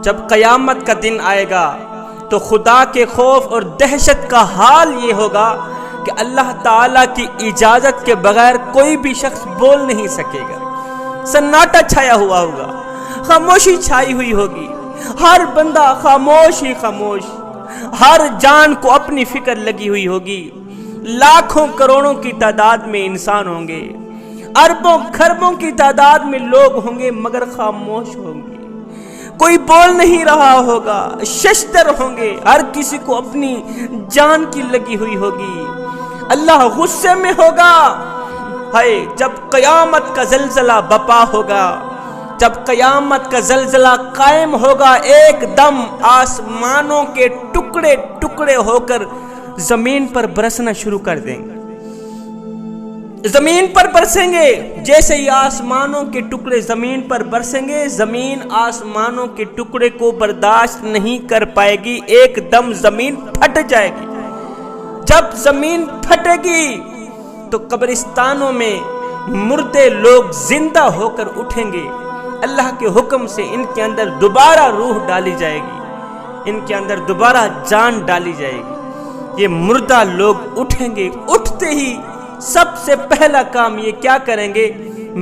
جب قیامت کا دن آئے گا تو خدا کے خوف اور دہشت کا حال یہ ہوگا کہ اللہ تعالیٰ کی اجازت کے بغیر کوئی بھی شخص بول نہیں سکے گا۔ سناٹا چھایا ہوا ہوگا، خاموشی چھائی ہوئی ہوگی، ہر بندہ خاموش ہی خاموش، ہر جان کو اپنی فکر لگی ہوئی ہوگی۔ لاکھوں کروڑوں کی تعداد میں انسان ہوں گے، اربوں خربوں کی تعداد میں لوگ ہوں گے، مگر خاموش ہوں گے، کوئی بول نہیں رہا ہوگا، ششدر ہوں گے، ہر کسی کو اپنی جان کی لگی ہوئی ہوگی۔ اللہ غصے میں ہوگا۔ ہائے جب قیامت کا زلزلہ بپا ہوگا، جب قیامت کا زلزلہ قائم ہوگا، ایک دم آسمانوں کے ٹکڑے ٹکڑے ہو کر زمین پر برسنا شروع کر دیں گے، زمین پر برسیں گے۔ جیسے ہی آسمانوں کے ٹکڑے زمین پر برسیں گے، زمین آسمانوں کے ٹکڑے کو برداشت نہیں کر پائے گی، ایک دم زمین پھٹ جائے گی۔ جب زمین پھٹے گی تو قبرستانوں میں مردے لوگ زندہ ہو کر اٹھیں گے، اللہ کے حکم سے ان کے اندر دوبارہ روح ڈالی جائے گی، ان کے اندر دوبارہ جان ڈالی جائے گی۔ یہ مردہ لوگ اٹھیں گے، اٹھتے ہی سب سے پہلا کام یہ کیا کریں گے؟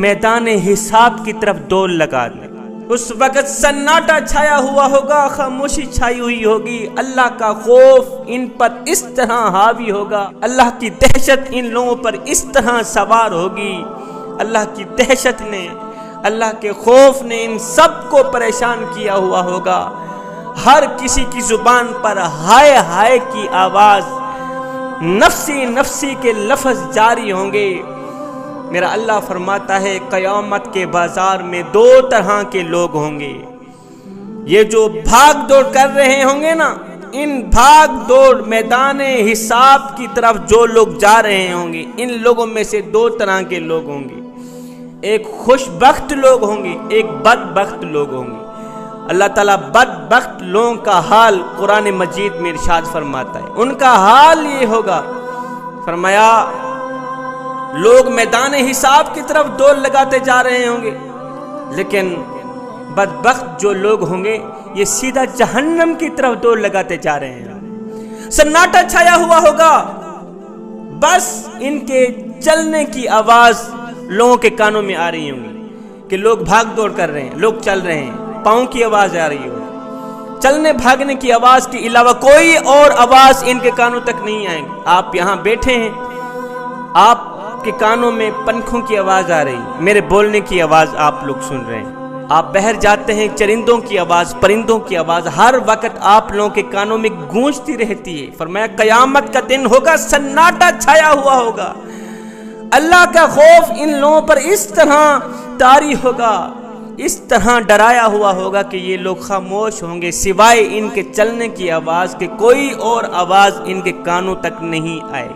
میدان حساب کی طرف دوڑ لگا دیں۔ اس وقت سناٹا چھایا ہوا ہوگا، خاموشی چھائی ہوئی ہوگی، اللہ کا خوف ان پر اس طرح حاوی ہوگا، اللہ کی دہشت ان لوگوں پر اس طرح سوار ہوگی۔ اللہ کی دہشت نے، اللہ کے خوف نے ان سب کو پریشان کیا ہوا ہوگا۔ ہر کسی کی زبان پر ہائے ہائے کی آواز، نفسی نفسی کے لفظ جاری ہوں گے۔ میرا اللہ فرماتا ہے قیامت کے بازار میں دو طرح کے لوگ ہوں گے۔ یہ جو بھاگ دوڑ کر رہے ہوں گے نا، ان بھاگ دوڑ میدان حساب کی طرف جو لوگ جا رہے ہوں گے، ان لوگوں میں سے دو طرح کے لوگ ہوں گے۔ ایک خوش بخت لوگ ہوں گے، ایک بدبخت لوگ ہوں گے۔ اللہ تعالیٰ بدبخت لوگوں کا حال قرآن مجید میں ارشاد فرماتا ہے۔ ان کا حال یہ ہوگا، فرمایا لوگ میدان حساب کی طرف دوڑ لگاتے جا رہے ہوں گے، لیکن بدبخت جو لوگ ہوں گے یہ سیدھا جہنم کی طرف دوڑ لگاتے جا رہے ہیں۔ سناٹا چھایا ہوا ہوگا، بس ان کے چلنے کی آواز لوگوں کے کانوں میں آ رہی ہوں گی کہ لوگ بھاگ دوڑ کر رہے ہیں، لوگ چل رہے ہیں، پاؤں کی آواز آ رہی ہوگی۔ چلنے بھاگنے کی آواز کے علاوہ کوئی اور آواز ان کے کانوں تک نہیں آئے گی۔ آپ یہاں بیٹھے ہیں، آپ کے کانوں میں پنکھوں کی آواز آ رہی ہے، میرے بولنے کی آواز آپ لوگ سن رہے ہیں۔ آپ باہر جاتے ہیں، چرندوں کی آواز، پرندوں کی آواز ہر وقت آپ لوگوں کے کانوں میں گونجتی رہتی ہے۔ فرمایا قیامت کا دن ہوگا، سناٹا چھایا ہوا ہوگا، اللہ کا خوف ان لوگوں پر اس طرح طاری ہوگا، اس طرح ڈرایا ہوا ہوگا کہ یہ لوگ خاموش ہوں گے، سوائے ان کے چلنے کی آواز کے کوئی اور آواز ان کے کانوں تک نہیں آئے۔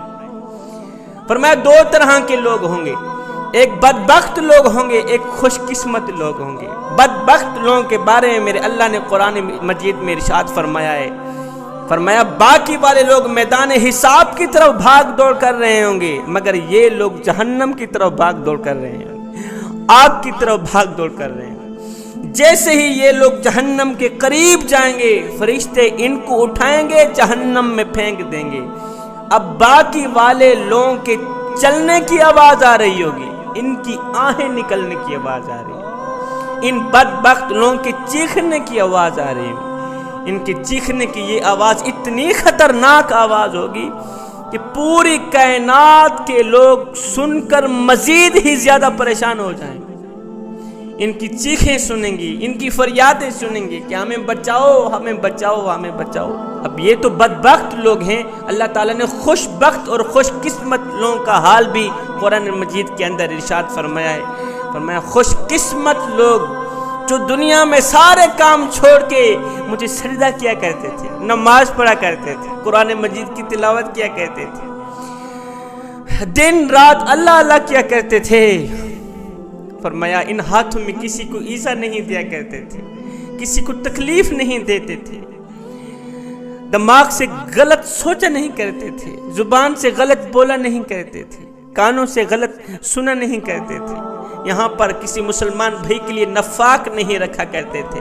فرمایا دو طرح کے لوگ ہوں گے، ایک بدبخت لوگ ہوں گے، ایک خوش قسمت لوگ ہوں گے۔ بدبخت لوگوں کے بارے میں میرے اللہ نے قرآن مجید میں ارشاد فرمایا ہے، فرمایا باقی والے لوگ میدان حساب کی طرف بھاگ دوڑ کر رہے ہوں گے، مگر یہ لوگ جہنم کی طرف بھاگ دوڑ کر رہے ہیں، آگ کی طرف بھاگ دوڑ کر رہے ہیں۔ جیسے ہی یہ لوگ جہنم کے قریب جائیں گے، فرشتے ان کو اٹھائیں گے، جہنم میں پھینک دیں گے۔ اب باقی والے لوگوں کے چلنے کی آواز آ رہی ہوگی، ان کی آہیں نکلنے کی آواز آ رہی ہے، ان بدبخت لوگوں کے چیخنے کی آواز آ رہی ہے۔ ان کے چیخنے کی یہ آواز اتنی خطرناک آواز ہوگی کہ پوری کائنات کے لوگ سن کر مزید ہی زیادہ پریشان ہو جائیں گے۔ ان کی چیخیں سنیں گی، ان کی فریادیں سنیں گے کہ ہمیں بچاؤ، ہمیں بچاؤ، ہمیں بچاؤ۔ اب یہ تو بدبخت لوگ ہیں، اللہ تعالیٰ نے خوش بخت اور خوش قسمت لوگوں کا حال بھی قرآن مجید کے اندر ارشاد فرمایا ہے۔ فرمایا خوش قسمت لوگ جو دنیا میں سارے کام چھوڑ کے مجھے سجدہ کیا کرتے تھے، نماز پڑھا کرتے تھے، قرآن مجید کی تلاوت کیا کرتے تھے، دن رات اللہ اللہ کیا کرتے تھے۔ فرمایا ان ہاتھوں میں کسی کو ایذا نہیں دیا کرتے تھے، کسی کو تکلیف نہیں دیتے تھے، دماغ سے غلط سوچا نہیں کرتے تھے، زبان سے غلط بولا نہیں کرتے تھے، کانوں سے غلط سنا نہیں کرتے تھے، یہاں پر کسی مسلمان بھائی کے لیے نفاق نہیں رکھا کرتے تھے،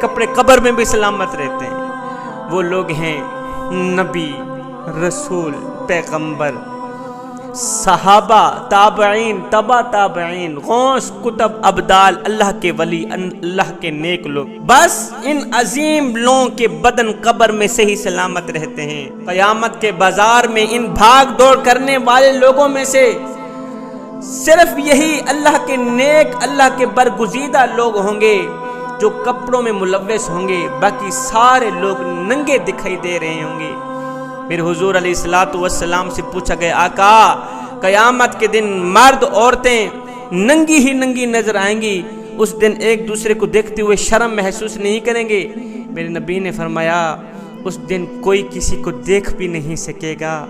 کپڑے قبر میں بھی سلامت رہتے ہیں، وہ لوگ ہیں نبی، رسول، پیغمبر، صحابہ، تابعین، تبع تابعین، غوث، کتب، ابدال، اللہ کے ولی، اللہ کے نیک لوگ۔ بس ان عظیم لوگوں کے بدن قبر میں سے ہی سلامت رہتے ہیں۔ قیامت کے بازار میں ان بھاگ دوڑ کرنے والے لوگوں میں سے صرف یہی اللہ کے نیک، اللہ کے برگزیدہ لوگ ہوں گے جو کپڑوں میں ملوث ہوں گے، باقی سارے لوگ ننگے دکھائی دے رہے ہوں گے۔ میرے حضور علیہ الصلوۃ والسلام سے پوچھا گیا، آقا قیامت کے دن مرد عورتیں ننگی ہی ننگی نظر آئیں گی، اس دن ایک دوسرے کو دیکھتے ہوئے شرم محسوس نہیں کریں گے؟ میرے نبی نے فرمایا، اس دن کوئی کسی کو دیکھ بھی نہیں سکے گا۔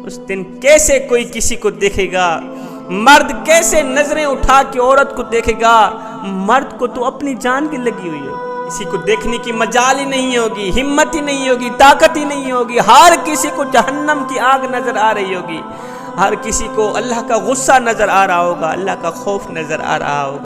اس دن کیسے کوئی کسی کو دیکھے گا؟ مرد کیسے نظریں اٹھا کے عورت کو دیکھے گا؟ مرد کو تو اپنی جان کی لگی ہوئی ہے، کسی کو دیکھنے کی مجال ہی نہیں ہوگی، ہمت ہی نہیں ہوگی، طاقت ہی نہیں ہوگی۔ ہر کسی کو جہنم کی آگ نظر آ رہی ہوگی، ہر کسی کو اللہ کا غصہ نظر آ رہا ہوگا، اللہ کا خوف نظر آ رہا ہوگا۔